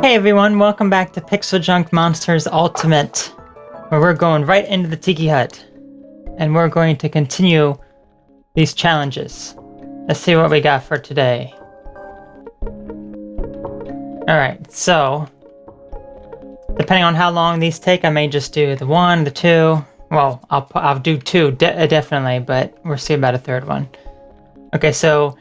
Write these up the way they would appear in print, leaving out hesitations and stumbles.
Hey everyone, welcome back to PixelJunk Monsters Ultimate, where we're going right into the Tiki Hut. And we're going to continue these challenges. Let's see what we got for today. Alright, so depending on how long these take, I may just do the one, the two. Well, I'll do two, definitely, but we'll see about a third one. Okay, so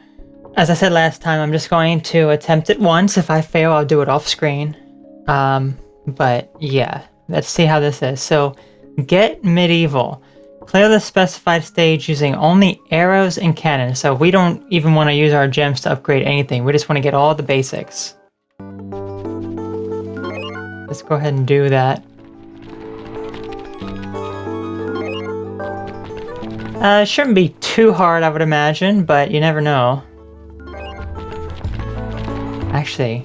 as I said last time, I'm just going to attempt it once. If I fail, I'll do it off screen. But yeah, let's see how this is. So, get medieval. Clear the specified stage using only arrows and cannons. So we don't even want to use our gems to upgrade anything. We just want to get all the basics. Let's go ahead and do that. It shouldn't be too hard, I would imagine, but you never know. Actually,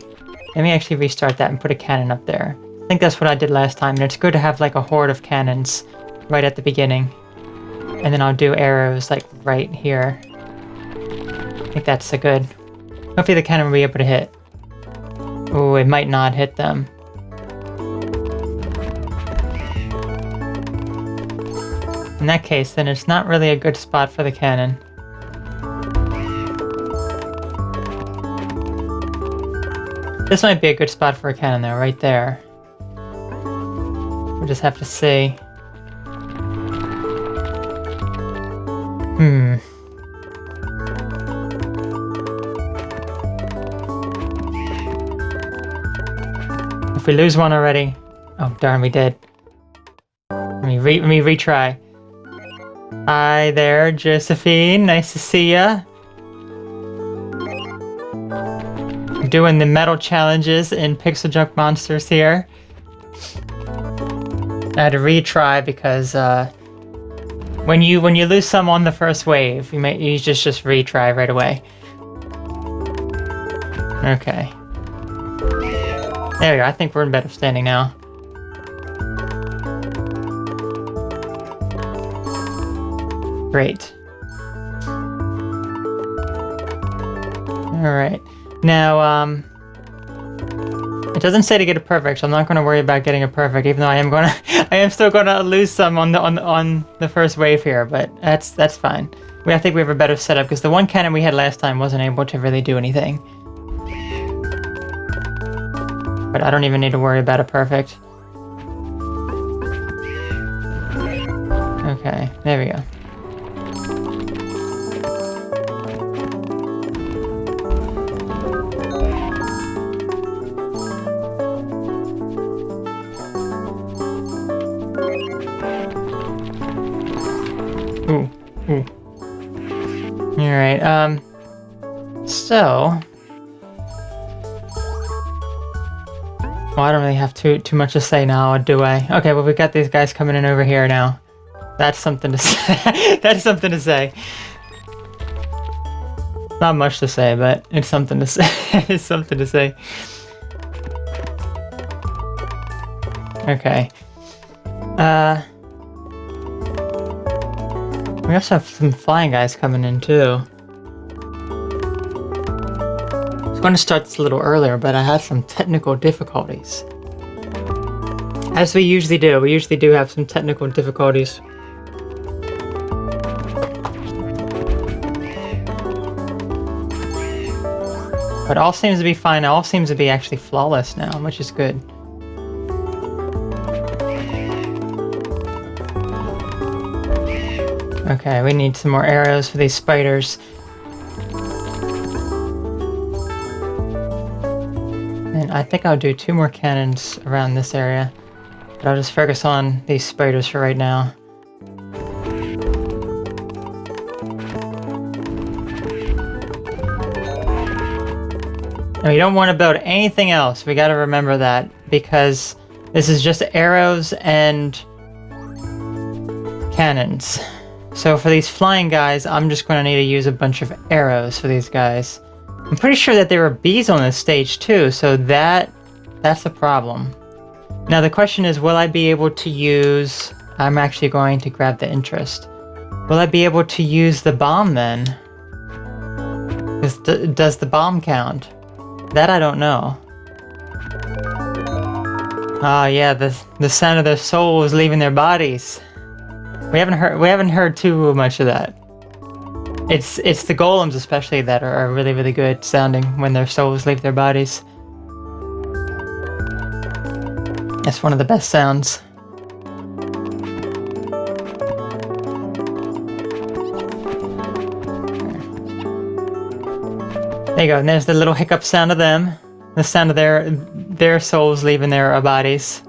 let me actually restart that and put a cannon up there. I think that's what I did last time, and it's good to have like a horde of cannons right at the beginning. And then I'll do arrows like right here. I think that's a good... Hopefully the cannon will be able to hit. Oh, it might not hit them. In that case, then it's not really a good spot for the cannon. This might be a good spot for a cannon though, right there. We'll just have to see. If we lose one already... Oh darn, we did. Let me retry. Hi there, Josephine. Nice to see ya. Doing the metal challenges in PixelJunk Monsters here. I had to retry because when you lose some on the first wave, you just retry right away. Okay. There we go. I think we're in better standing now. Great. All right. Now, it doesn't say to get a perfect, so I'm not going to worry about getting a perfect, even though I am still going to lose some on the first wave here, but that's fine. I think we have a better setup because the one cannon we had last time wasn't able to really do anything. But I don't even need to worry about a perfect. Okay, there we go. Ooh. Alright, so... Well, I don't really have too much to say now, do I? Okay, well, we got these guys coming in over here now. That's something to say. That's something to say. Not much to say, but it's something to say. It's something to say. Okay. We also have some flying guys coming in too. I was going to start this a little earlier, but I had some technical difficulties. As we usually do. We usually do have some technical difficulties. But all seems to be fine. All seems to be actually flawless now, which is good. Okay, we need some more arrows for these spiders. And I think I'll do 2 more cannons around this area. But I'll just focus on these spiders for right now. And we don't want to build anything else. We gotta remember that. Because this is just arrows and cannons. So for these flying guys, I'm just going to need to use a bunch of arrows for these guys. I'm pretty sure that there were bees on this stage too, so that's a problem. Now the question is, will I be able to use... I'm actually going to grab the interest. Will I be able to use the bomb then? Does the bomb count? That I don't know. Oh yeah, the sound of their souls leaving their bodies. We haven't heard too much of that. It's the golems especially that are really, really good sounding when their souls leave their bodies. That's one of the best sounds. There you go, and there's the little hiccup sound of them. The sound of their souls leaving their bodies.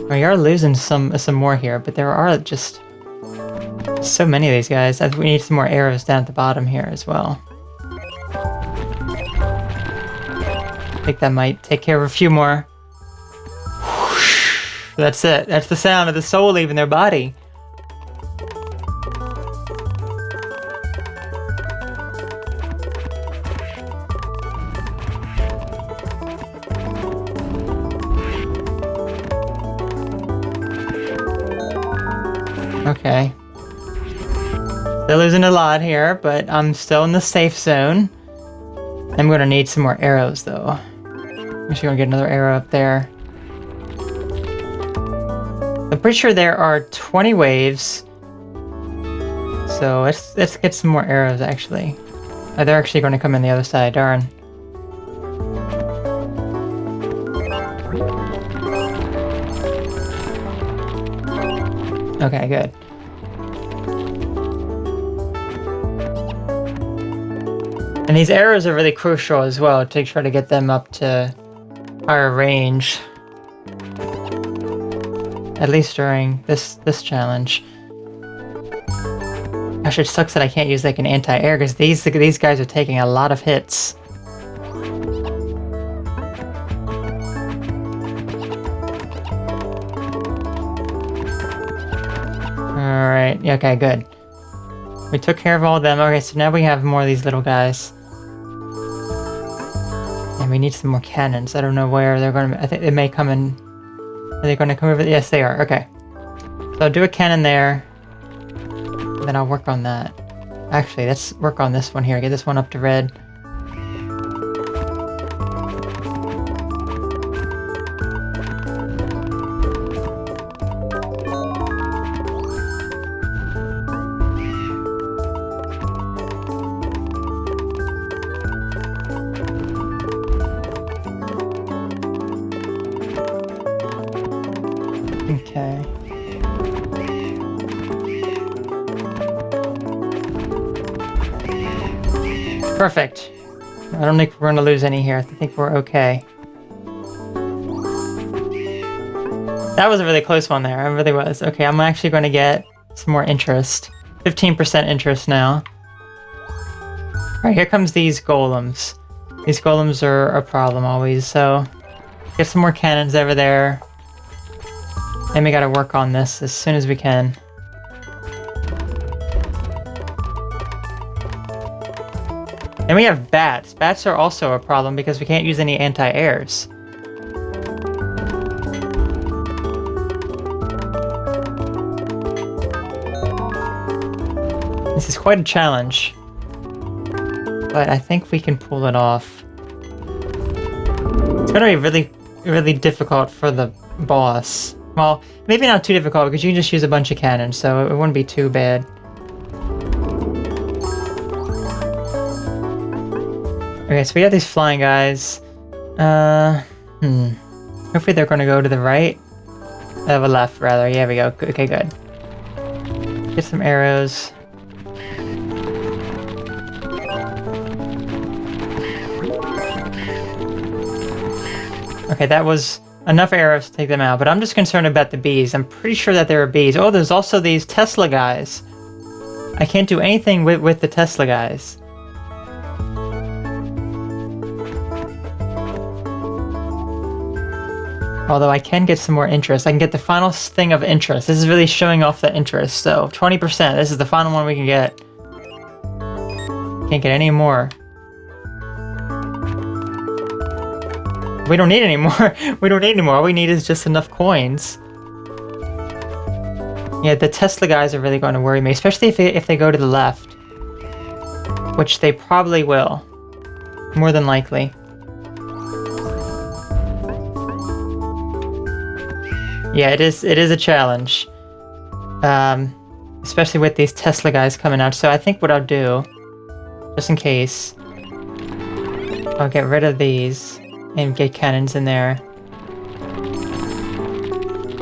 We are losing some more here, but there are just so many of these guys. We need some more arrows down at the bottom here as well. I think that might take care of a few more. That's it. That's the sound of the soul leaving their body. Okay. Still losing a lot here, but I'm still in the safe zone. I'm gonna need some more arrows though. I'm actually gonna get another arrow up there. I'm pretty sure there are 20 waves. So let's get some more arrows actually. Oh, they're actually gonna come in the other side, darn. Okay, good. And these arrows are really crucial as well to try to get them up to higher range. At least during this challenge. Gosh, it sucks that I can't use like an anti-air because these guys are taking a lot of hits. Alright, okay, good. We took care of all of them. Okay, so now we have more of these little guys. And we need some more cannons. I don't know where they're going to... I think they may come in... Are they going to come over? Yes, they are. Okay. So I'll do a cannon there. And then I'll work on that. Actually, let's work on this one here. Get this one up to red. Okay. Perfect. I don't think we're going to lose any here. I think we're okay. That was a really close one there. It really was. Okay, I'm actually going to get some more interest. 15% interest now. Alright, here comes these golems. These golems are a problem always, so... Get some more cannons over there. And we gotta work on this as soon as we can. And we have bats. Bats are also a problem because we can't use any anti-airs. This is quite a challenge. But I think we can pull it off. It's gonna be really, really difficult for the boss. Well, maybe not too difficult because you can just use a bunch of cannons, so it wouldn't be too bad. Okay, so we have these flying guys. Hopefully they're going to go to the right. The left, rather. Yeah, we go. Okay, good. Get some arrows. Okay, that was enough arrows to take them out, but I'm just concerned about the bees. I'm pretty sure that there are bees. Oh, there's also these Tesla guys. I can't do anything with the Tesla guys. Although I can get some more interest. I can get the final thing of interest. This is really showing off the interest. So 20%. This is the final one we can get. Can't get any more. We don't need any more. We don't need any more. All we need is just enough coins. Yeah, the Tesla guys are really going to worry me, especially if they go to the left, which they probably will, more than likely. Yeah, it is a challenge. Especially with these Tesla guys coming out. So I think what I'll do, just in case, I'll get rid of these and get cannons in there.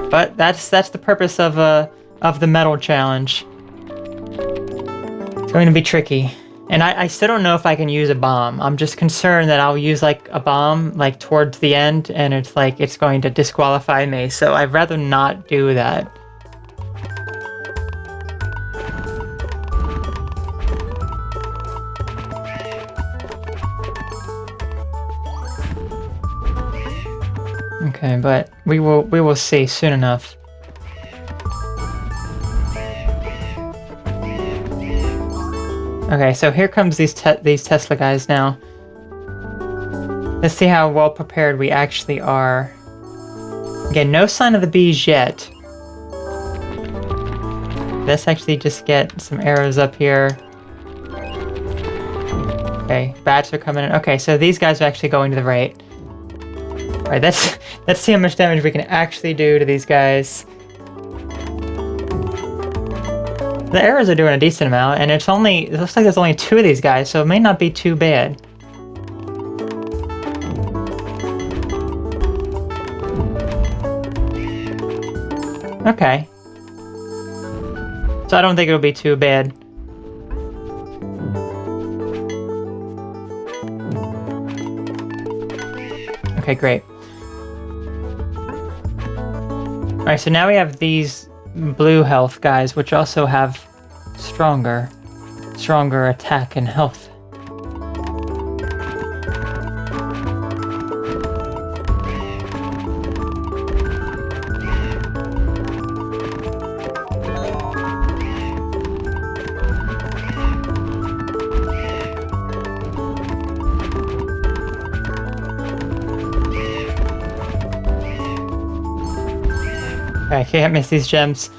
But that's the purpose of the metal challenge. It's going to be tricky. And I still don't know if I can use a bomb. I'm just concerned that I'll use like a bomb like towards the end and it's like it's going to disqualify me. So I'd rather not do that. Okay, but we will see soon enough. Okay, so here comes these Tesla guys now. Let's see how well prepared we actually are. Again, no sign of the bees yet. Let's actually just get some arrows up here. Okay, bats are coming in. Okay, so these guys are actually going to the right. Alright, let's see how much damage we can actually do to these guys. The arrows are doing a decent amount, and it looks like there's only 2 of these guys, so it may not be too bad. Okay. So I don't think it'll be too bad. Okay, great. Alright, so now we have these blue health guys, which also have stronger attack and health. I can't miss these gems.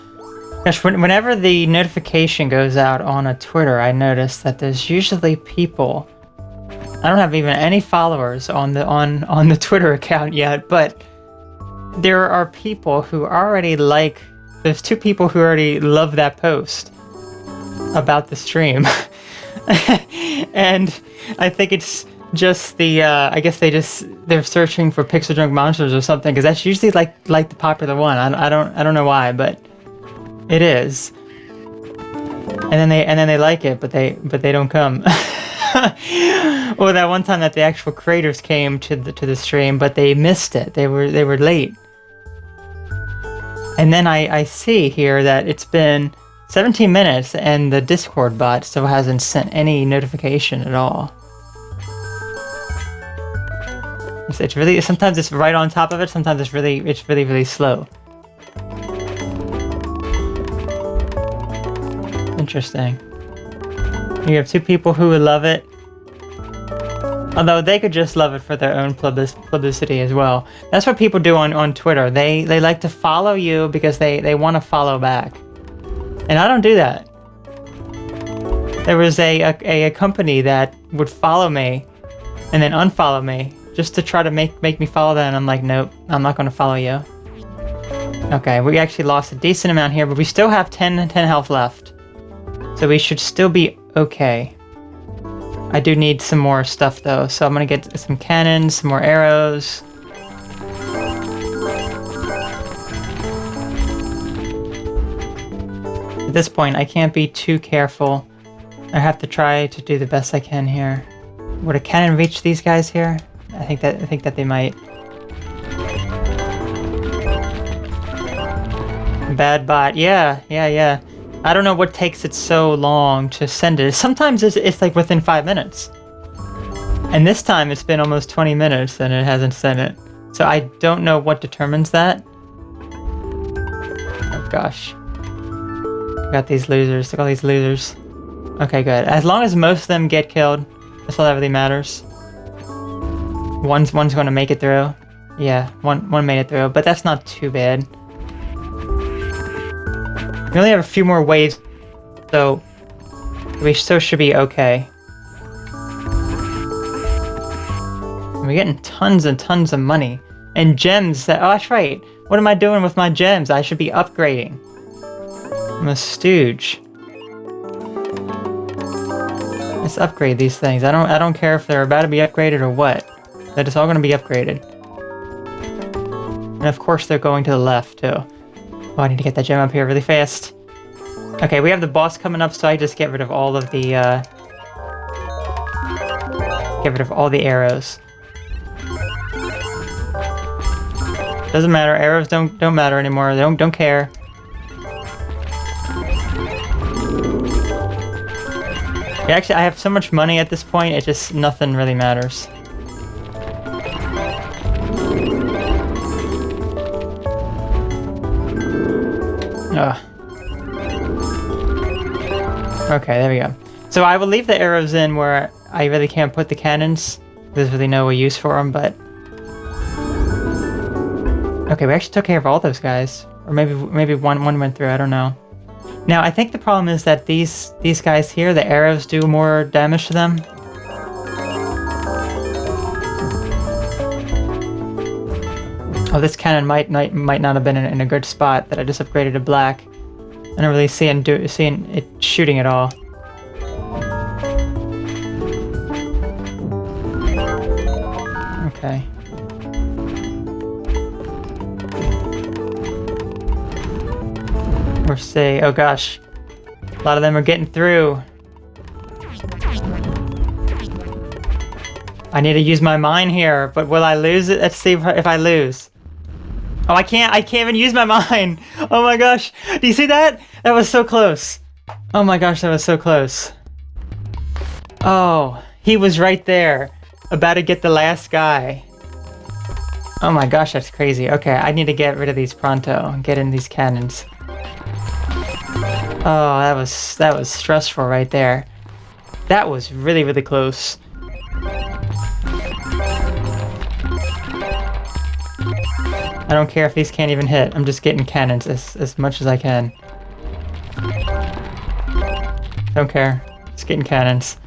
Gosh, whenever the notification goes out on a Twitter, I notice that there's usually people. I don't have even any followers on the Twitter account yet, but there are people who already like. There's 2 people who already love that post about the stream, and I think it's just the. I guess they're searching for PixelJunk Monsters or something, because that's usually like the popular one. I don't know why, but it is. And then they like it, but they don't come. Or that one time that the actual creators came to the stream, but they missed it. They were late. And then I see here that it's been 17 minutes and the Discord bot still hasn't sent any notification at all. It's really, sometimes it's right on top of it, sometimes it's really slow. Interesting. You have 2 people who would love it. Although they could just love it for their own publicity as well. That's what people do on Twitter. They like to follow you because they want to follow back. And I don't do that. There was a company that would follow me and then unfollow me just to try to make me follow them, and I'm like, nope, I'm not going to follow you. Okay, we actually lost a decent amount here, but we still have 10 health left. So we should still be okay. I do need some more stuff though, so I'm gonna get some cannons, some more arrows. At this point, I can't be too careful. I have to try to do the best I can here. Would a cannon reach these guys here? I think that they might. Bad bot. Yeah. I don't know what takes it so long to send it. Sometimes it's like within 5 minutes. And this time it's been almost 20 minutes and it hasn't sent it. So I don't know what determines that. Oh gosh. Got these losers. Look at all these losers. Okay, good. As long as most of them get killed, that's all that really matters. One's going to make it through. Yeah, one made it through, but that's not too bad. We only have a few more waves, so we still should be okay. We're getting tons and tons of money. And gems that... Oh, that's right. What am I doing with my gems? I should be upgrading. I'm a stooge. Let's upgrade these things. I don't care if they're about to be upgraded or what. They're just all going to be upgraded. And of course they're going to the left too. Oh, I need to get that gem up here really fast. Okay, we have the boss coming up, so I just get rid of all of the get rid of all the arrows. Doesn't matter. Arrows don't matter anymore. They don't care. Yeah, actually, I have so much money at this point. It just nothing really matters. Ugh. Okay, there we go. So I will leave the arrows in where I really can't put the cannons. There's really no use for them, but... Okay, we actually took care of all those guys. Or maybe one went through, I don't know. Now, I think the problem is that these guys here, the arrows do more damage to them. Oh, this cannon might not have been in a good spot that I just upgraded to black. I don't really see seeing it shooting at all. Okay. We're safe. Oh gosh, a lot of them are getting through. I need to use my mine here, but will I lose it? Let's see if I lose. Oh, I can't even use my mine. Oh my gosh. Do you see that? That was so close. Oh my gosh, that was so close. Oh, he was right there. About to get the last guy. Oh my gosh, that's crazy. Okay, I need to get rid of these pronto and get in these cannons. Oh, that was stressful right there. That was really, really close. I don't care if these can't even hit. I'm just getting cannons as much as I can. Don't care. Just getting cannons.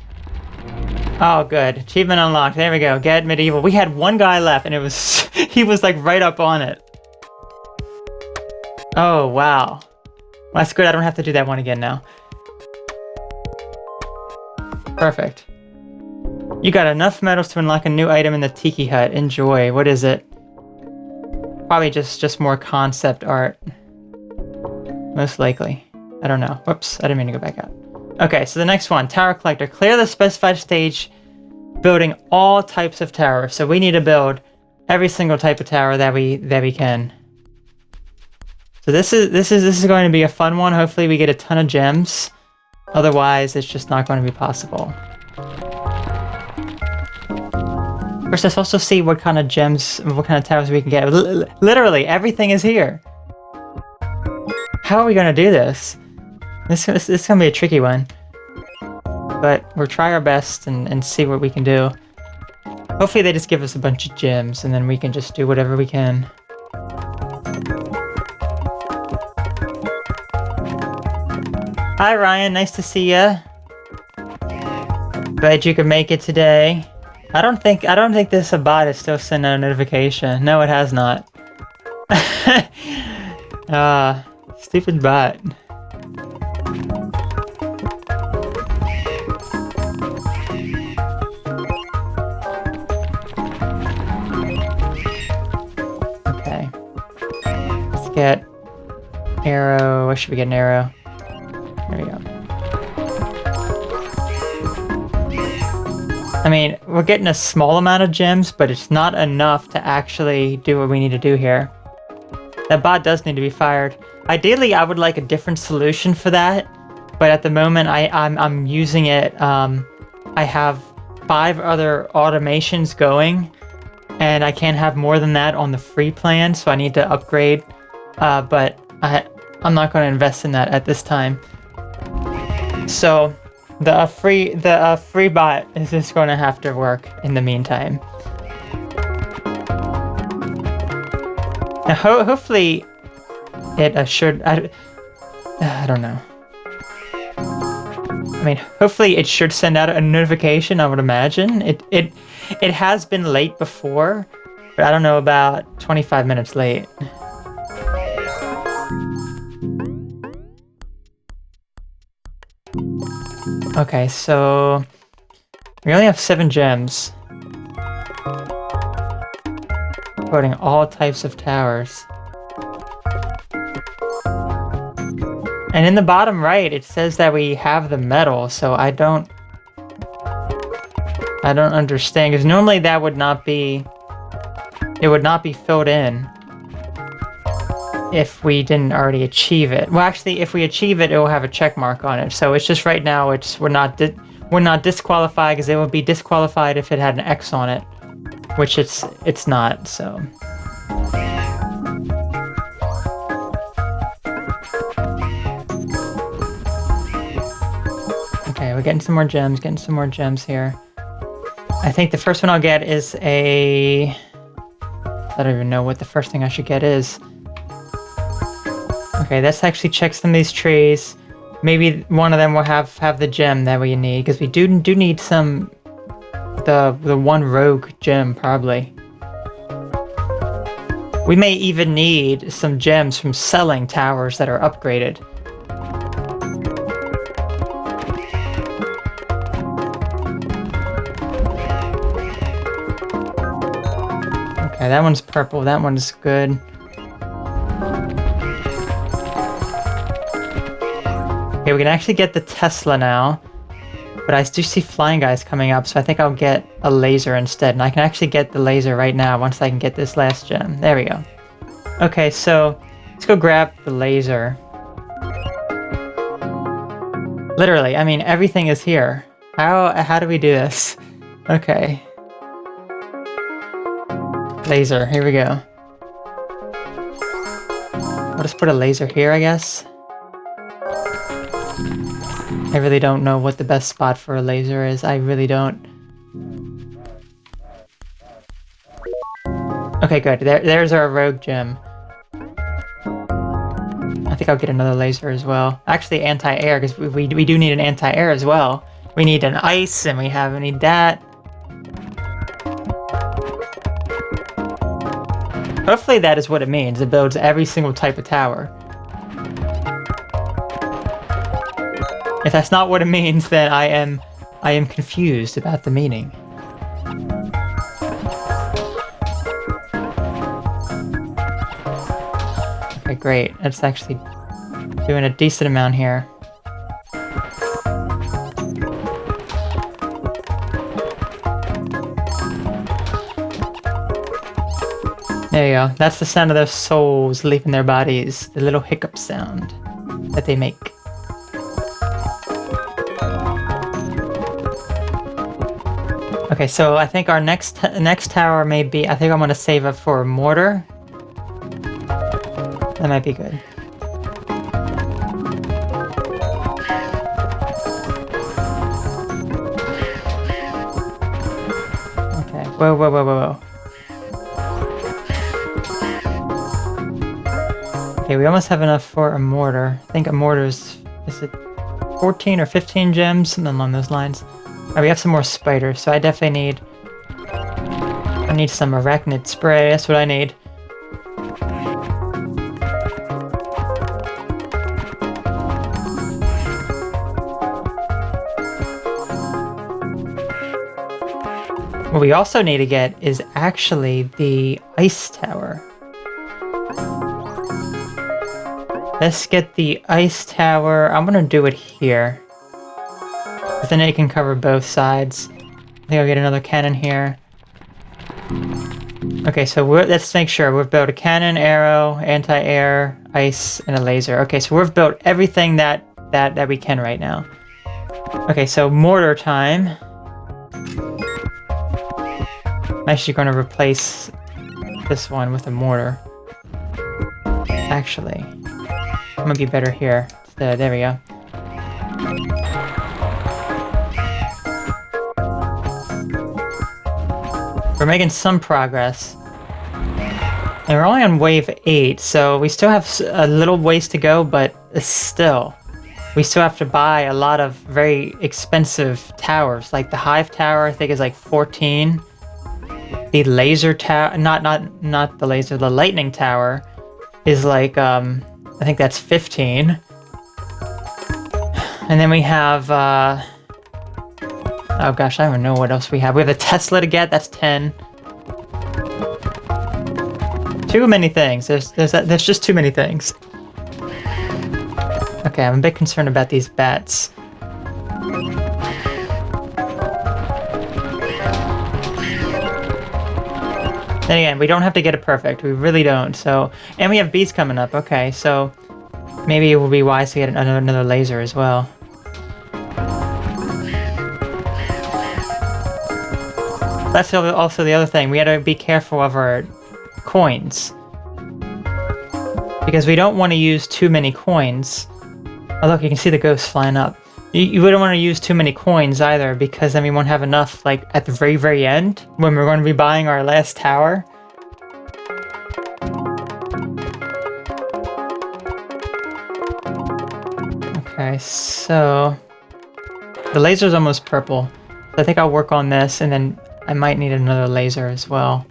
Oh, good. Achievement unlocked. There we go. Get medieval. We had one guy left, and it was he was like right up on it. Oh, wow. Well, that's good. I don't have to do that one again now. Perfect. You got enough medals to unlock a new item in the Tiki Hut. Enjoy. What is it? Probably just more concept art. Most likely. I don't know. Whoops, I didn't mean to go back out. Okay, so the next one, Tower Collector. Clear the specified stage, building all types of towers. So we need to build every single type of tower that we can. So this is going to be a fun one. Hopefully we get a ton of gems. Otherwise, it's just not going to be possible. First, let's also see what kind of gems, what kind of towers we can get. Literally, everything is here. How are we going to do this? This is going to be a tricky one. But we'll try our best and see what we can do. Hopefully they just give us a bunch of gems and then we can just do whatever we can. Hi Ryan, nice to see ya. Glad you could make it today. I don't think this bot is still sending a notification. No, it has not. Stupid bot. Okay. Let's get arrow. Where should we get an arrow? There we go. I mean, we're getting a small amount of gems, but it's not enough to actually do what we need to do here. That bot does need to be fired. Ideally, I would like a different solution for that, but at the moment, I'm using it. I have 5 other automations going, and I can't have more than that on the free plan, so I need to upgrade. But I'm not going to invest in that at this time. So the free bot is just going to have to work in the meantime. Now, hopefully it should. I don't know. I mean, hopefully it should send out a notification. I would imagine it has been late before, But I don't know about 25 minutes late. Okay, so we only have 7 gems. Quoting all types of towers. And in the bottom right, it says that we have the metal, so I don't understand, because normally that would not be, it would not be filled in if we didn't already achieve it. Well, actually, if we achieve it, it will have a check mark on it. So it's just right now, we're not disqualified, because it would be disqualified if it had an X on it, which it's not. So. Okay, we're getting some more gems, here. I think the first one I'll get is a... I don't even know what the first thing I should get is. Okay, let's actually check some of these trees. Maybe one of them will have the gem that we need, because we do need some... The one rogue gem, probably. We may even need some gems from selling towers that are upgraded. Okay, that one's purple. That one's good. Okay, we can actually get the Tesla now. But I do see flying guys coming up, so I think I'll get a laser instead. And I can actually get the laser right now once I can get this last gem. There we go. Okay, so let's go grab the laser. Literally, I mean, everything is here. How do we do this? Okay. Laser, here we go. I'll just put a laser here, I guess. I really don't know what the best spot for a laser is. I really don't. Okay, good. There's our rogue gem. I think I'll get another laser as well. Actually, anti-air, because we do need an anti-air as well. We need an ice, and we need that. Hopefully that is what it means. It builds every single type of tower. If that's not what it means, then I am confused about the meaning. Okay, great. That's actually doing a decent amount here. There you go. That's the sound of their souls leaving their bodies. The little hiccup sound that they make. Okay, so I think our next tower may be... I think I'm going to save up for a mortar. That might be good. Okay. Whoa. Okay, we almost have enough for a mortar. I think a mortar is it 14 or 15 gems? Something along those lines. Oh, we have some more spiders, so I definitely need... I need some arachnid spray, that's what I need. What we also need to get is actually the ice tower. Let's get the ice tower. I'm gonna do it here. Then it can cover both sides. I think I'll get another cannon here. Okay, so let's make sure we've built a cannon, arrow, anti-air, ice, and a laser. Okay, so we've built everything that we can right now. Okay, so mortar time. I'm actually going to replace this one with a mortar. Actually, I'm gonna be better here. There we go. We're making some progress. And we're only on wave 8, so we still have a little ways to go, but still. We still have to buy a lot of very expensive towers. Like the Hive Tower, I think is like 14. the laser tower, not the laser, the lightning tower is like, I think that's 15. And then we have, oh gosh, I don't even know what else we have. We have a Tesla to get, that's 10. Too many things. There's just too many things. Okay, I'm a bit concerned about these bats. Then again, we don't have to get it perfect. We really don't. So, and we have bees coming up. Okay, so maybe it will be wise to get another laser as well. That's also the other thing. We had to be careful of our coins, because we don't want to use too many coins. Oh look, you can see the ghosts flying up. You wouldn't want to use too many coins either, because then we won't have enough, like, at the very end, when we're going to be buying our last tower. Okay, so the laser's almost purple. So I think I'll work on this, and then I might need another laser as well.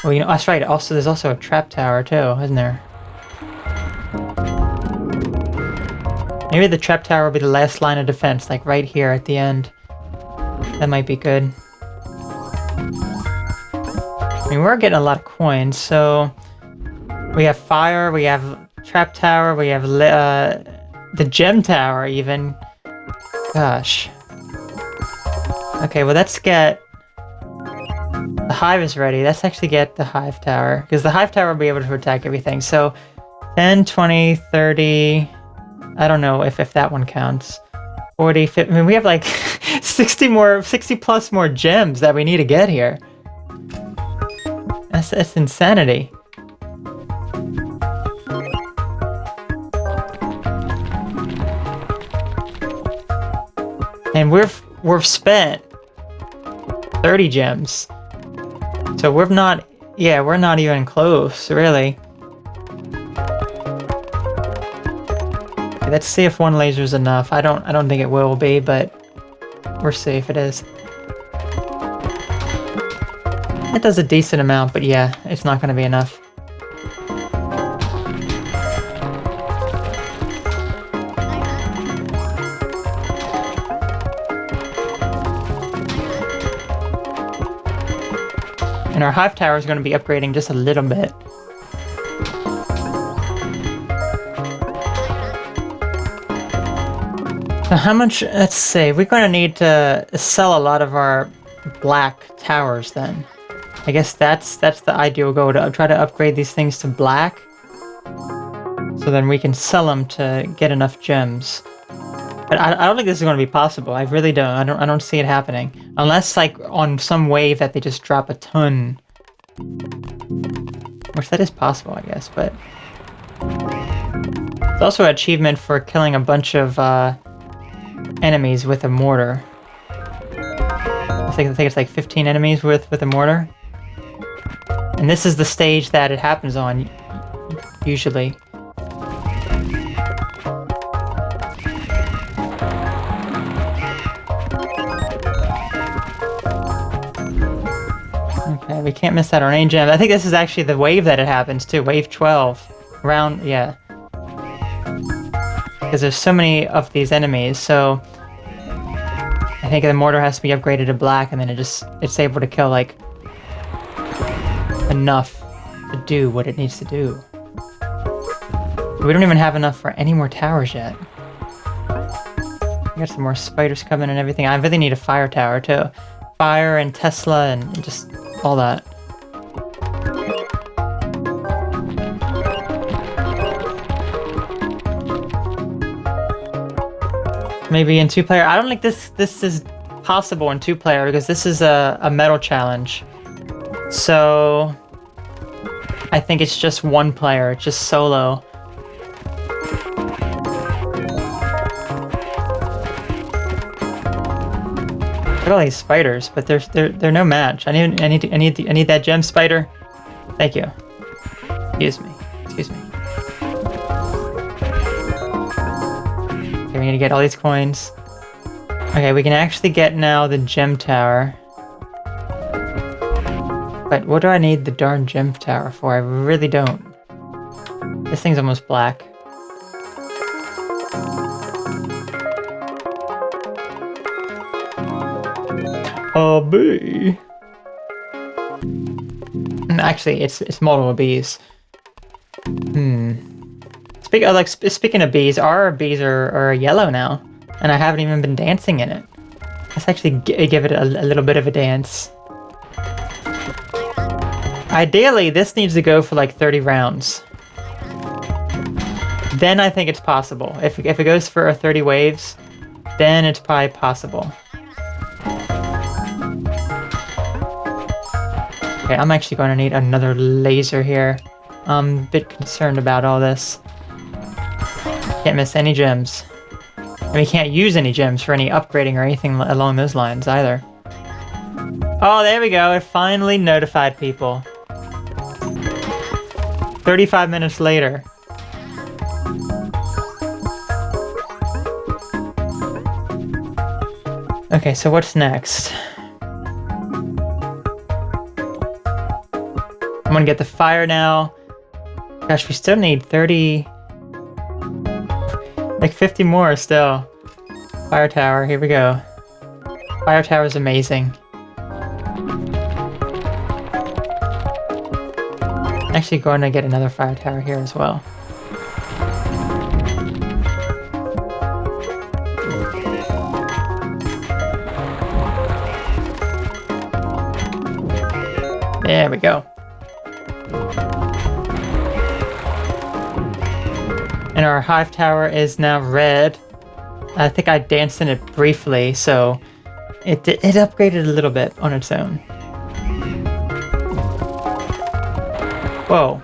Oh, you know, that's right. Also, there's also a trap tower too, isn't there? Maybe the trap tower will be the last line of defense, like right here at the end. That might be good. I mean, we're getting a lot of coins, so we have fire, we have trap tower, we have the gem tower even. Gosh. Okay, well let's get... The hive is ready. Let's actually get the hive tower, because the hive tower will be able to attack everything. So 10, 20, 30... I don't know if that one counts. 40, 50... I mean, we have like 60 plus more gems that we need to get here. That's insanity. And we've spent 30 gems. So we're not even close, really. Okay, let's see if one laser is enough. I don't think it will be, but we'll see if it is. It does a decent amount, but yeah, it's not going to be enough. And our hive tower is going to be upgrading just a little bit. So how much, let's see, we're going to need to sell a lot of our black towers then. I guess that's the ideal goal, to try to upgrade these things to black, so then we can sell them to get enough gems. But I don't think this is going to be possible. I really don't. I don't see it happening. Unless, like, on some wave that they just drop a ton. Which that is possible, I guess, but... It's also an achievement for killing a bunch of enemies with a mortar. I think it's like 15 enemies with a mortar. And this is the stage that it happens on, usually. Okay, we can't miss that on any gem. I think this is actually the wave that it happens to, wave 12. Yeah. Because there's so many of these enemies, so... I think the mortar has to be upgraded to black, and then it's able to kill, like, enough to do what it needs to do. We don't even have enough for any more towers yet. We got some more spiders coming and everything. I really need a fire tower, too. Fire and Tesla and just all that. Maybe in 2-player. I don't think this is possible in 2-player, because this is a metal challenge. So I think it's just 1 player, it's just solo. Look at all these spiders, but they're no match. I need that gem spider. Thank you. Excuse me. Okay, we need to get all these coins. Okay, we can actually get now the gem tower. But what do I need the darn gem tower for? I really don't. This thing's almost black. A bee. Actually, it's multiple bees. Speaking of bees, our bees are yellow now, and I haven't even been dancing in it. Let's actually give it a little bit of a dance. Ideally, this needs to go for like 30 rounds. Then I think it's possible. If it goes for 30 waves, then it's probably possible. Okay, I'm actually going to need another laser here. I'm a bit concerned about all this. Can't miss any gems. And we can't use any gems for any upgrading or anything along those lines either. Oh, there we go. It finally notified people. 35 minutes later. Okay, so what's next? I'm gonna get the fire now. Gosh, we still need 30... like 50 more still. Fire tower, here we go. Fire tower is amazing. Actually going to get another fire tower here as well. There we go. And our hive tower is now red. I think I danced in it briefly, so it upgraded a little bit on its own. Whoa.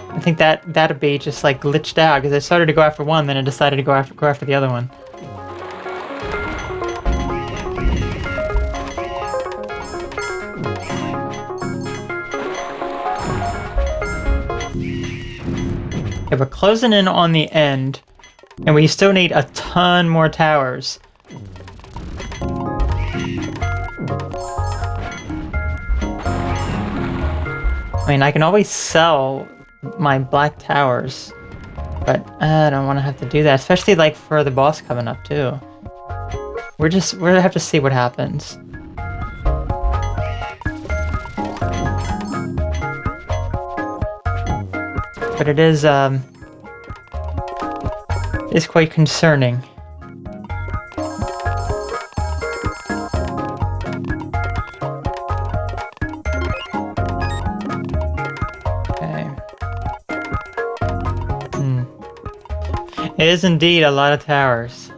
I think that'd be just like glitched out because it started to go after one, then it decided to go after the other one. Okay, we're closing in on the end, and we still need a ton more towers. I mean, I can always sell my black towers, but I don't want to have to do that, especially like for the boss coming up too. We're gonna have to see what happens. But it is quite concerning. Okay. It is indeed a lot of towers.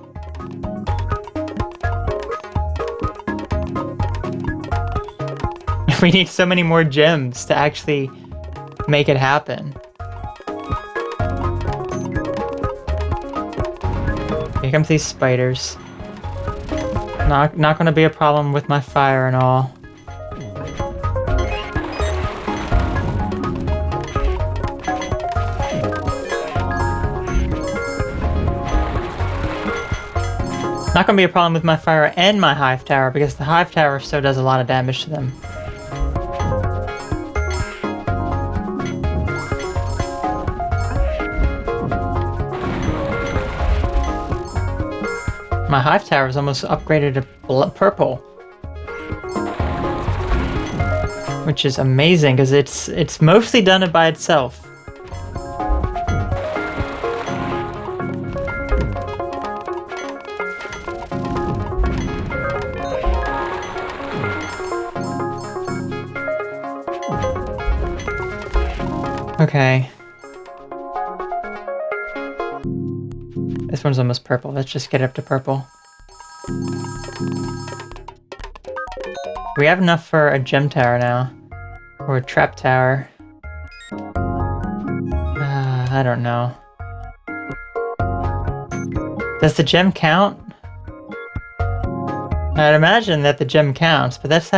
We need so many more gems to actually make it happen. Here comes these spiders. Not gonna be a problem with my fire and all. Not gonna be a problem with my fire and my hive tower because the hive tower still does a lot of damage to them. My hive tower is almost upgraded to purple, which is amazing because it's mostly done it by itself. Okay. This one's almost purple. Let's just get it up to purple. We have enough for a gem tower now. Or a trap tower. I don't know. Does the gem count? I'd imagine that the gem counts, but let's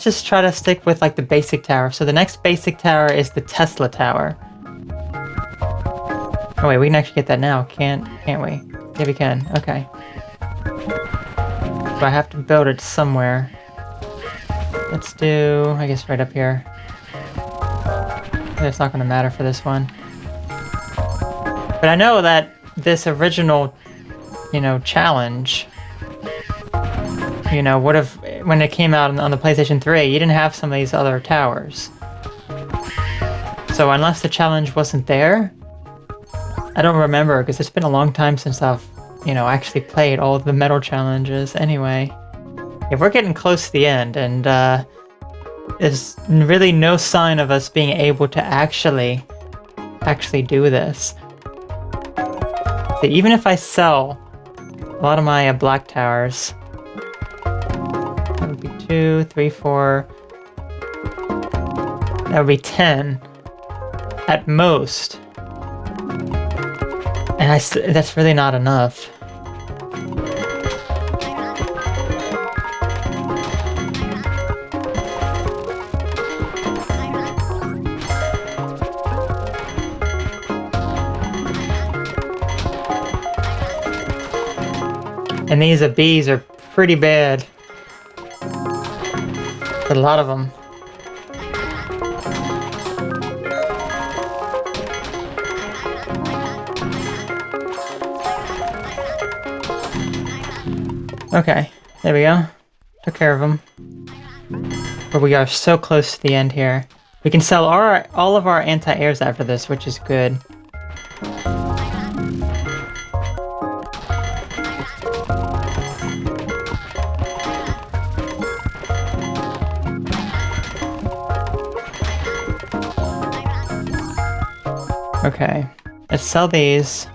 just try to stick with like the basic tower. So the next basic tower is the Tesla tower. Oh wait, we can actually get that now, can't we? Yeah, we can. Okay. But I have to build it somewhere. Let's do, I guess, right up here. It's not going to matter for this one. But I know that this original, you know, challenge, you know, would have, when it came out on the PlayStation 3, you didn't have some of these other towers. So unless the challenge wasn't there, I don't remember, because it's been a long time since I've, you know, actually played all the metal challenges anyway. If we're getting close to the end, and there's really no sign of us being able to actually do this. So even if I sell a lot of my black towers, that would be 2, 3, 4. That would be 10 at most, and that's really not enough. And these bees are pretty bad. A lot of them. Okay, there we go. Took care of them. But we are so close to the end here. We can sell all of our anti-airs after this, which is good. Okay, let's sell these.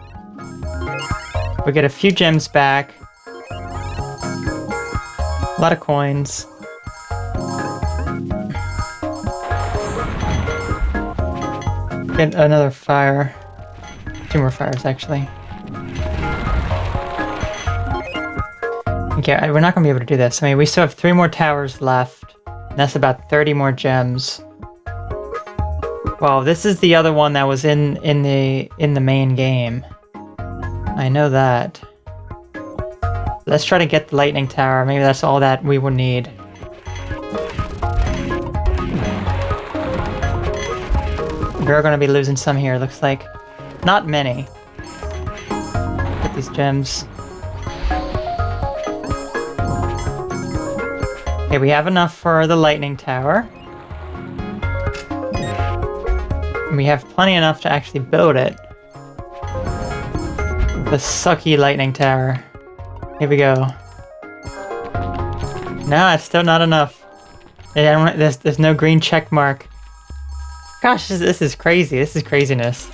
We get a few gems back. A lot of coins. Get another fire. 2 more fires, actually. Okay, we're not gonna be able to do this. I mean, we still have 3 more towers left. And that's about 30 more gems. Well, this is the other one that was in the main game. I know that. Let's try to get the lightning tower. Maybe that's all that we will need. We're gonna be losing some here, looks like. Not many. Get these gems. Okay, we have enough for the lightning tower. And we have plenty enough to actually build it. The sucky lightning tower. Here we go. No, it's still not enough. There's no green check mark. Gosh, this is crazy. This is craziness.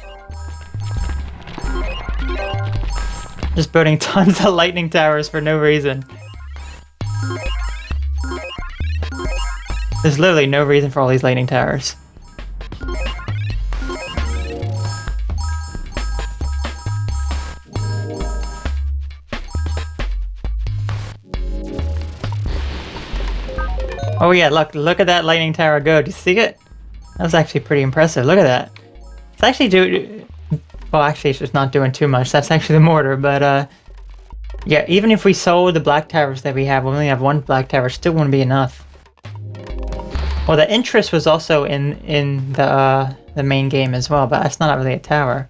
Just building tons of lightning towers for no reason. There's literally no reason for all these lightning towers. Oh yeah, look at that lightning tower go. Do you see it? That was actually pretty impressive. Look at that. It's actually well, actually it's just not doing too much. That's actually the mortar, but yeah, even if we sold the black towers that we have, we only have 1 black tower, still wouldn't be enough. Well, the interest was also in the main game as well, but that's not really a tower.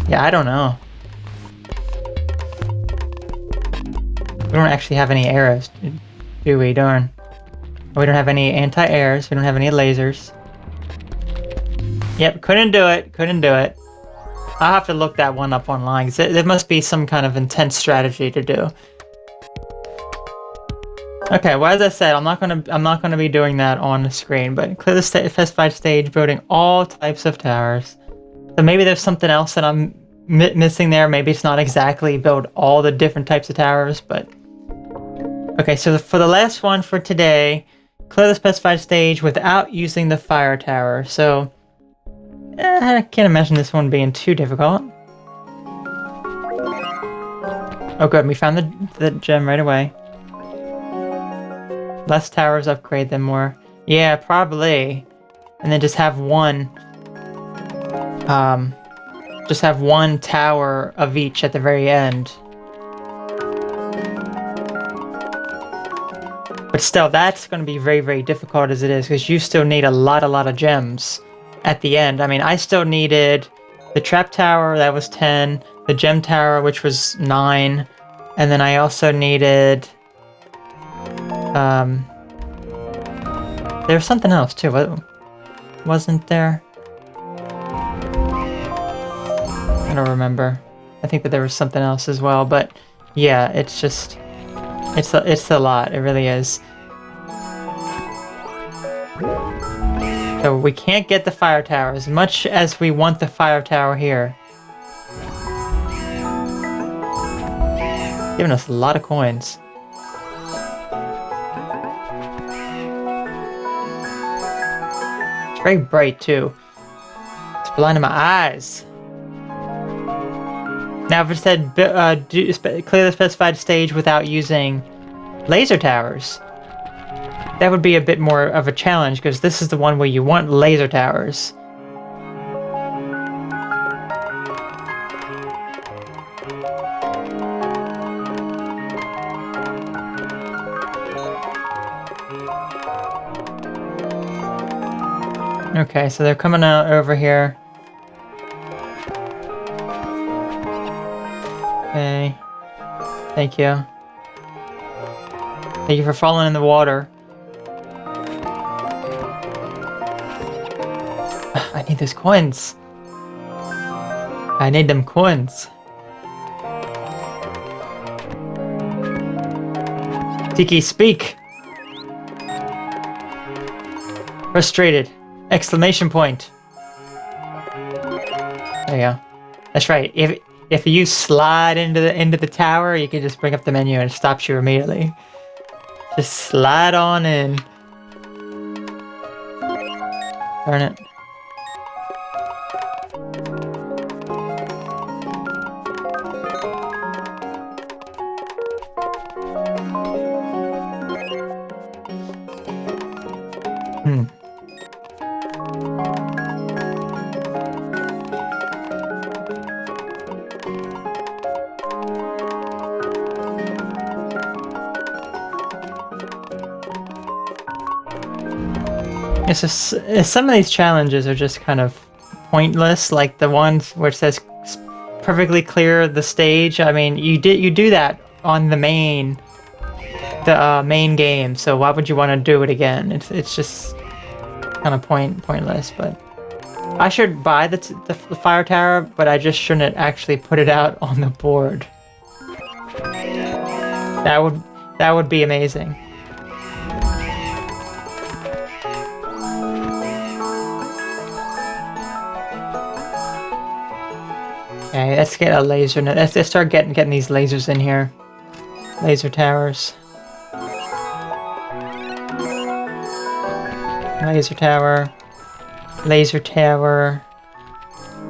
Yeah, I don't know. We don't actually have any arrows, do we? Darn. We don't have any anti-airs. We don't have any lasers. Yep, couldn't do it. Couldn't do it. I'll have to look that one up online, because there must be some kind of intense strategy to do. Okay, well, as I said, I'm not gonna be doing that on the screen, but clear the specified stage, building all types of towers. So maybe there's something else that I'm missing there. Maybe it's not exactly build all the different types of towers, but okay. So for the last one for today, clear the specified stage without using the fire tower. So I can't imagine this one being too difficult. Oh good, we found the gem right away. Less towers, upgrade them more. Yeah, probably. And then just have one just have one tower of each at the very end. But still, that's going to be very, very difficult as it is, because you still need a lot of gems at the end. I mean, I still needed the trap tower, that was 10, the gem tower, which was 9, and then I also needed... There's something else too, wasn't there? I don't remember. I think that there was something else as well, but yeah, it's just... It's a lot, it really is. So we can't get the fire tower as much as we want the fire tower here. Giving us a lot of coins. It's very bright too. It's blinding my eyes. Now, if it said clear the specified stage without using laser towers, that would be a bit more of a challenge, because this is the one where you want laser towers. Okay, so they're coming out over here. Okay. Thank you. Thank you for falling in the water. I need those coins. I need them coins. Tiki, speak. Frustrated. Exclamation point. There you go. That's right. If you slide into the tower, you can just bring up the menu and it stops you immediately. Just slide on in. Darn it. It's just, some of these challenges are just kind of pointless, like the ones where it says perfectly clear the stage. I mean, you do that on the main game, so why would you want to do it again? It's just kind of pointless. But I should buy the fire tower, but I just shouldn't actually put it out on the board. That would be amazing. Okay, let's get a laser. Let's start getting these lasers in here. Laser towers. Laser tower. Laser tower.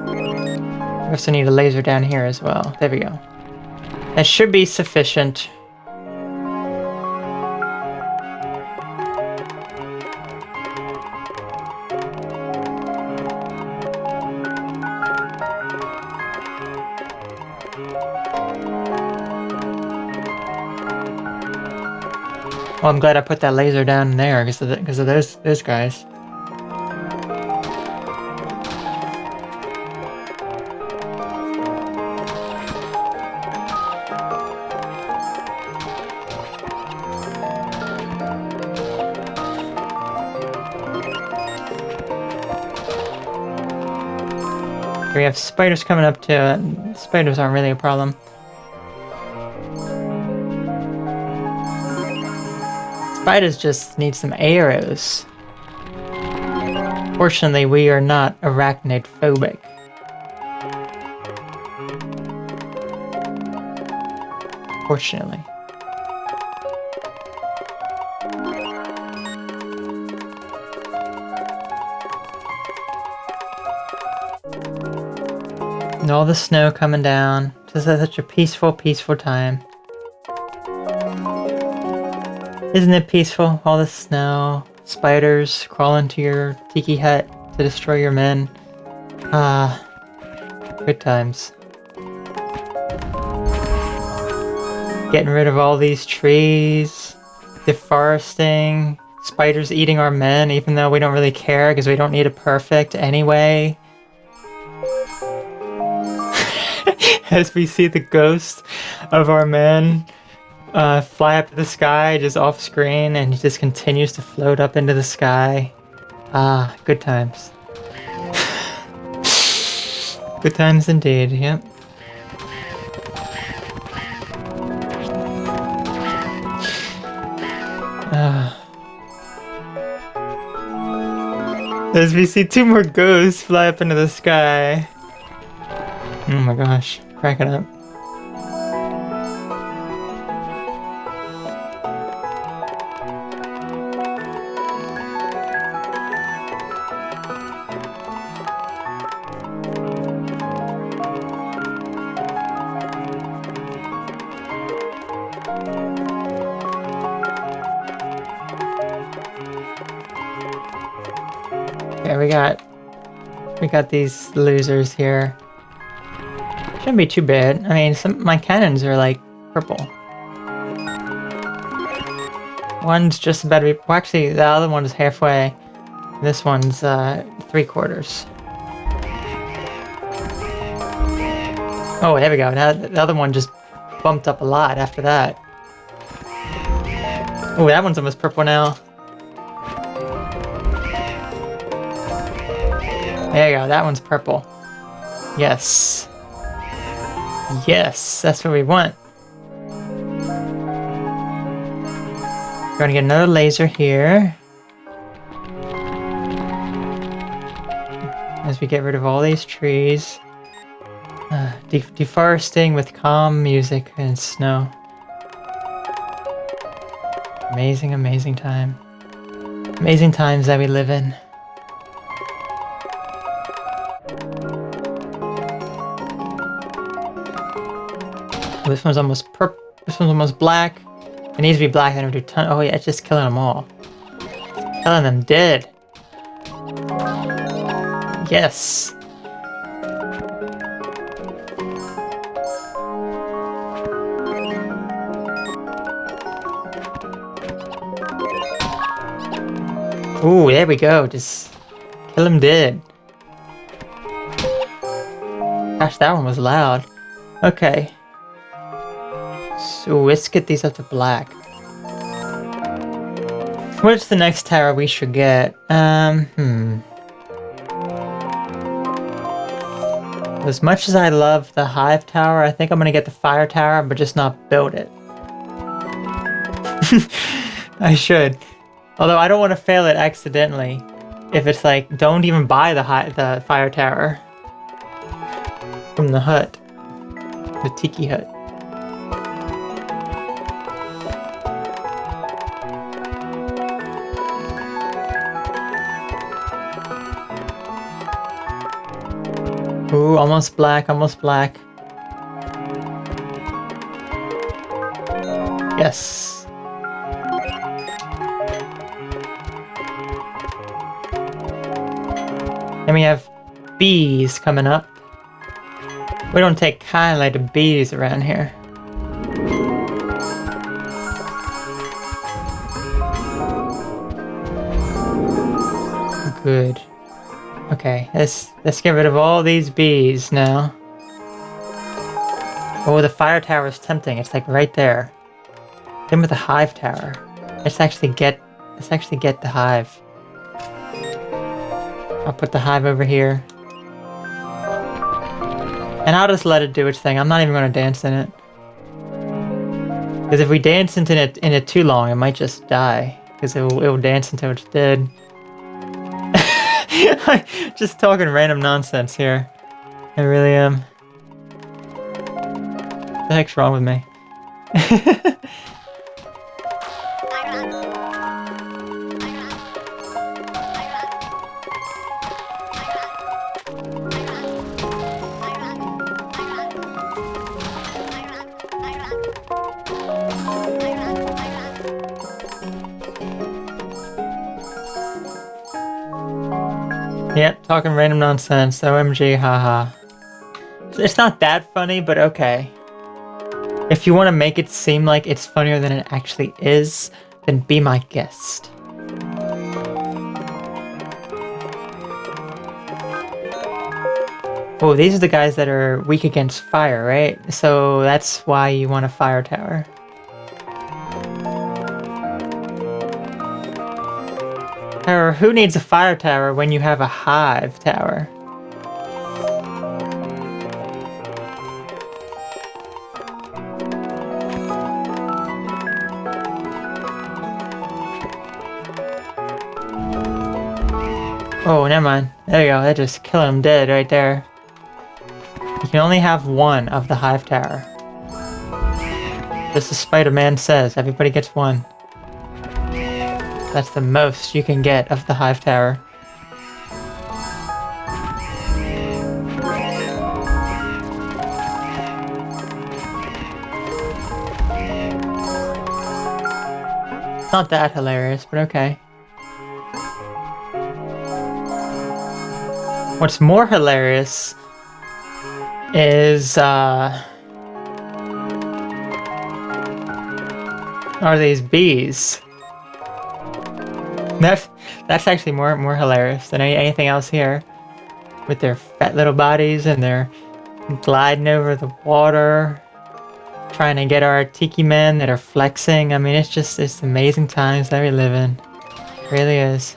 We also need a laser down here as well. There we go. That should be sufficient. Well, I'm glad I put that laser down there because of those guys. We have spiders coming up too. Spiders aren't really a problem. Spiders just need some arrows. Fortunately, we are not arachnid phobic. Fortunately. And all the snow coming down. Just such a peaceful, peaceful time. Isn't it peaceful? All the snow, spiders crawling to your tiki hut to destroy your men. Good times. Getting rid of all these trees. Deforesting. Spiders eating our men, even though we don't really care because we don't need it perfect anyway. As we see the ghost of our man fly up to the sky, just off screen, and he just continues to float up into the sky. Ah, good times. Good times indeed, yep. As we see 2 more ghosts fly up into the sky. Oh my gosh, cracking up. Yeah, we got these losers here. Shouldn't be too bad. I mean, my cannons are like purple. One's just about to be. Well, actually, the other one is halfway. This one's 3/4. Oh, there we go. Now the other one just bumped up a lot after that. Oh, that one's almost purple now. There you go, that one's purple. Yes. Yes, that's what we want. We're gonna get another laser here. As we get rid of all these trees. Deforesting with calm music and snow. Amazing, amazing time. Amazing times that we live in. This one's almost purple. This one's almost black. It needs to be black. I don't do ton. Oh yeah, it's just killing them all. Killing them dead. Yes. Ooh, there we go. Just kill them dead. Gosh, that one was loud. Okay. So let's get these up to black. What's the next tower we should get? As much as I love the hive tower, I think I'm gonna get the fire tower, but just not build it. I should. Although I don't want to fail it accidentally. If it's like, don't even buy the fire tower from the hut, the tiki hut. Ooh, almost black, almost black. Yes. Then we have bees coming up. We don't take kindly to bees around here. Good. Okay, let's get rid of all these bees now. Oh, the fire tower is tempting. It's like right there. Same with the hive tower. Let's actually get the hive. I'll put the hive over here. And I'll just let it do its thing. I'm not even going to dance in it. Because if we dance in it too long, it might just die. Because it will dance until it's dead. Just talking random nonsense here. I really am. What the heck's wrong with me? Yep, talking random nonsense. OMG, haha. It's not that funny, but okay. If you want to make it seem like it's funnier than it actually is, then be my guest. Oh, these are the guys that are weak against fire, right? So that's why you want a fire tower. However, who needs a fire tower when you have a hive tower? Oh, never mind. There you go. That just killed him dead right there. You can only have one of the hive tower. Just as Spider-Man says, everybody gets one. That's the most you can get of the hive tower. It's not that hilarious, but okay. What's more hilarious is, are these bees. That's actually more hilarious than anything else here. With their fat little bodies and their gliding over the water. Trying to get our tiki men that are flexing. I mean, it's amazing times that we live in. It really is.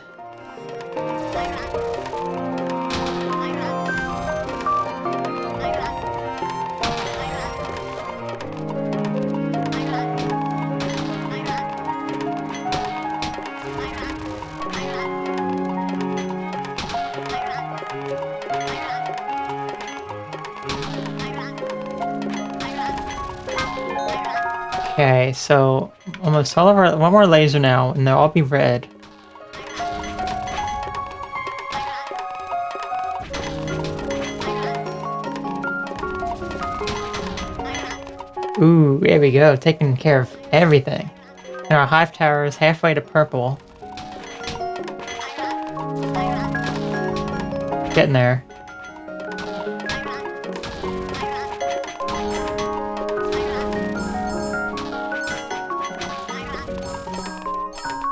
Okay, so almost all of our... One more laser now, and they'll all be red. Ooh, there we go, taking care of everything. And our hive tower is halfway to purple. Getting there.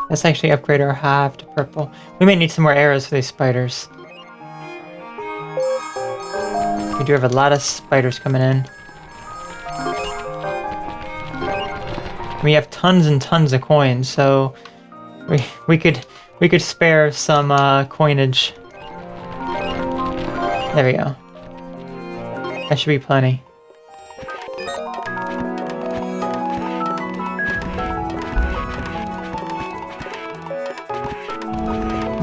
Let's actually upgrade our hive to purple. We may need some more arrows for these spiders. We do have a lot of spiders coming in. We have tons and tons of coins, so we could spare some coinage. There we go. That should be plenty.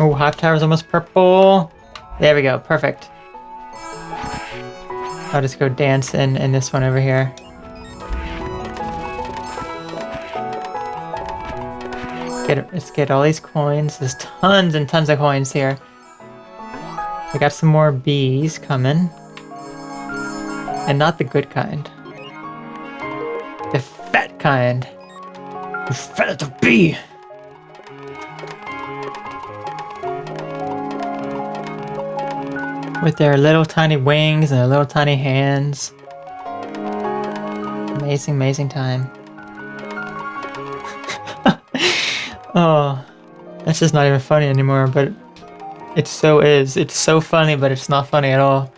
Oh, hive tower's almost purple. There we go, perfect. I'll just go dance in this one over here. Let's get all these coins. There's tons and tons of coins here. We got some more bees coming. And not the good kind. The fat kind. The fat little bee! With their little tiny wings and their little tiny hands. Amazing, amazing time. Oh, that's just not even funny anymore, but it so is. It's so funny, but it's not funny at all.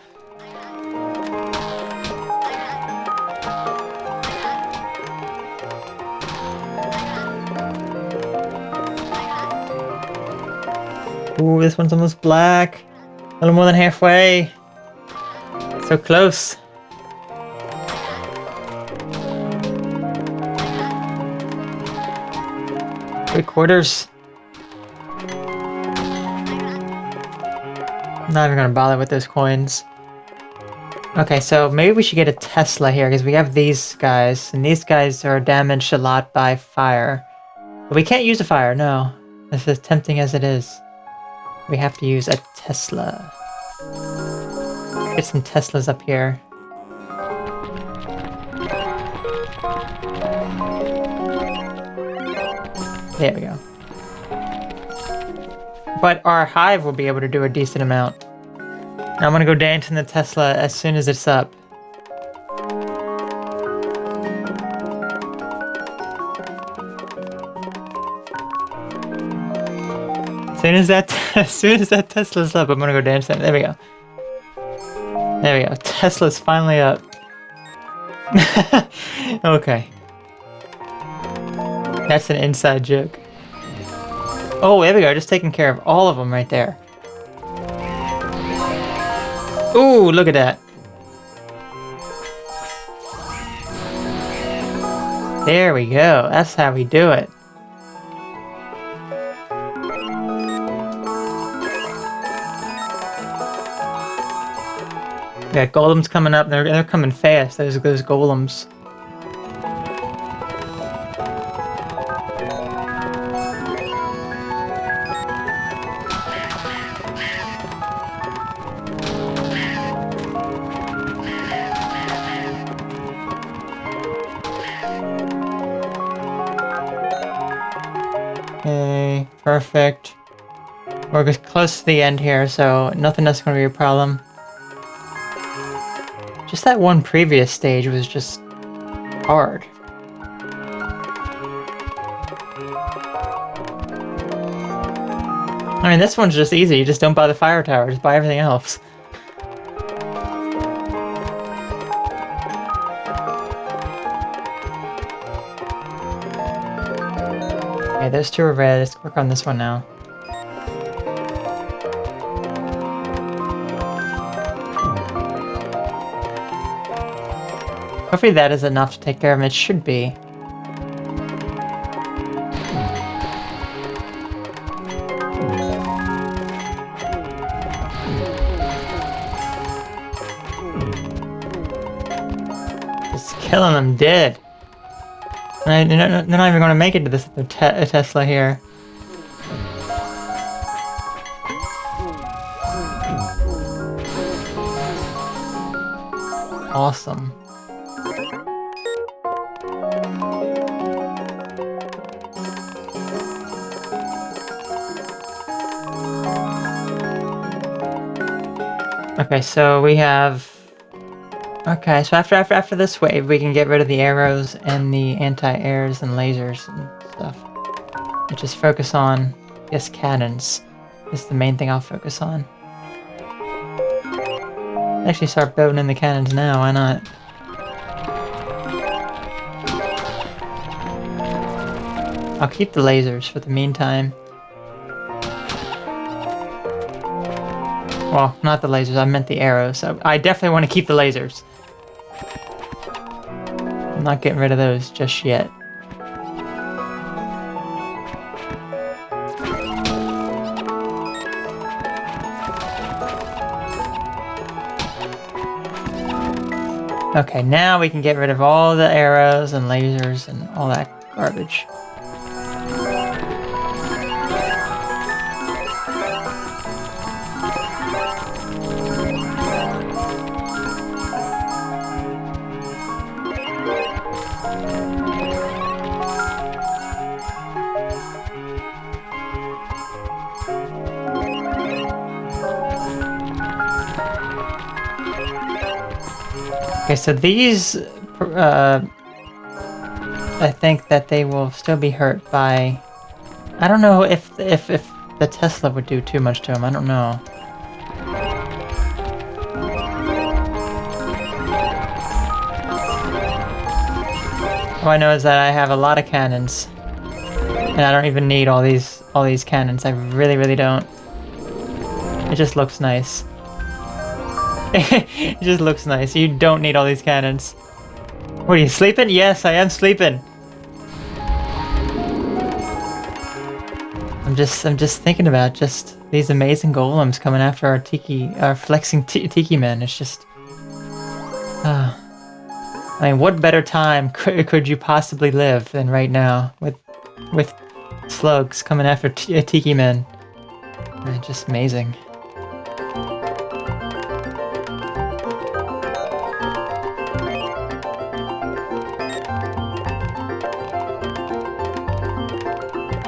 Ooh, this one's almost black. A little more than halfway. So close. 3/4. Not even gonna bother with those coins. Okay, so maybe we should get a Tesla here, because we have these guys, and these guys are damaged a lot by fire. But we can't use a fire, no. This is tempting as it is. We have to use a Tesla. Get some Teslas up here. There we go. But our hive will be able to do a decent amount. Now I'm gonna go dance in the Tesla as soon as it's up. As soon as that Tesla's up, I'm gonna go dance. There we go. There we go. Tesla's finally up. Okay. That's an inside joke. Oh, there we go. Just taking care of all of them right there. Ooh, look at that. There we go. That's how we do it. Yeah, golems coming up. They're coming fast. Those golems. Okay, perfect. We're close to the end here, so nothing else is going to be a problem. Just that one previous stage was just hard. I mean, this one's just easy. You just don't buy the fire tower, just buy everything else. Okay, those two are red. Let's work on this one now. Hopefully that is enough to take care of him. It should be. Just killing them dead. They're not even going to make it to this Tesla here. Awesome. Okay, so we have... Okay, so after this wave, we can get rid of the arrows and the anti-airs and lasers and stuff. And just focus on, yes, cannons. This is the main thing I'll focus on. Actually start building in the cannons now, why not? I'll keep the lasers for the meantime. Well, not the lasers, I meant the arrows. So I definitely want to keep the lasers. I'm not getting rid of those just yet. Okay, now we can get rid of all the arrows and lasers and all that garbage. Okay, so these, I think that they will still be hurt by... I don't know if the Tesla would do too much to them, I don't know. All I know is that I have a lot of cannons. And I don't even need all these cannons, I really don't. It just looks nice. It just looks nice. You don't need all these cannons. What, are you sleeping? Yes, I am sleeping. I'm just thinking about just these amazing golems coming after our flexing tiki men. It's just, I mean, what better time could you possibly live than right now with slugs coming after tiki men? It's just amazing.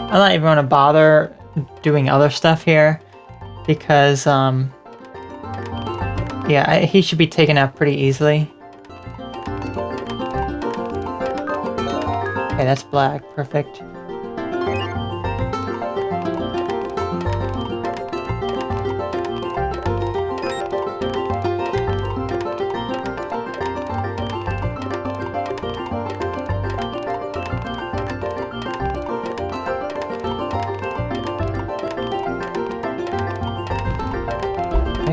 I'm not even going to bother doing other stuff here because, yeah, he should be taken out pretty easily. Okay, that's black. Perfect.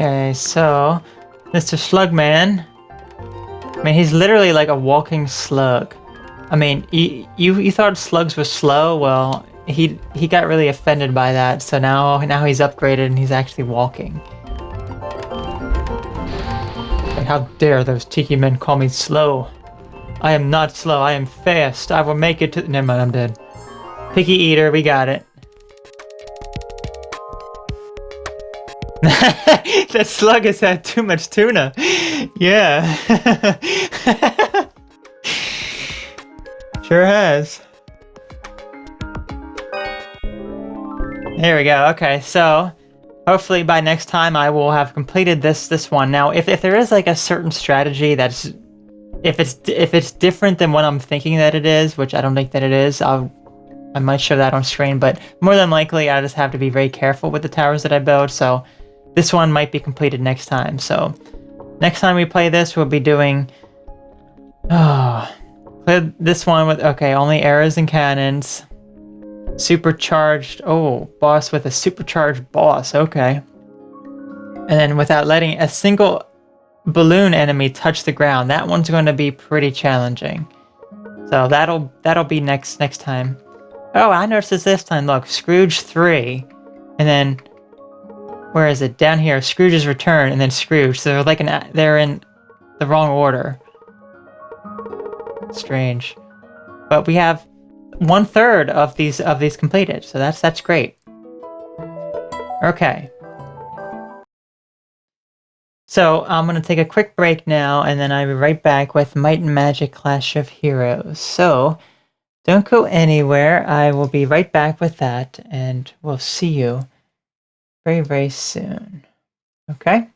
Okay, so Mr. Slugman. I mean, he's literally like a walking slug. I mean, you thought slugs were slow? Well, he got really offended by that. So now he's upgraded and he's actually walking. Like, how dare those tiki men call me slow? I am not slow. I am fast. I will make it to. Never mind. I'm dead. Picky eater. We got it. That slug has had too much tuna. Yeah. Sure has. There we go. Okay, so hopefully by next time I will have completed this one. Now, if there is like a certain strategy that's if it's different than what I'm thinking that it is, which I don't think that it is, I might show that on screen. But more than likely, I just have to be very careful with the towers that I build. So this one might be completed next time. So next time we play this, we'll be doing play this one with only arrows and cannons. Supercharged boss with a supercharged boss. Okay. And then without letting a single balloon enemy touch the ground. That one's going to be pretty challenging. So that'll be next time. Oh, I noticed this time. Look, Scrooge 3, and then where is it? Down here, Scrooge's Return, and then Scrooge. So they're in the wrong order. Strange, but we have 1/3 of these completed. So that's great. Okay. So I'm going to take a quick break now, and then I'll be right back with Might and Magic Clash of Heroes. So don't go anywhere. I will be right back with that, and we'll see you very, very soon. Okay?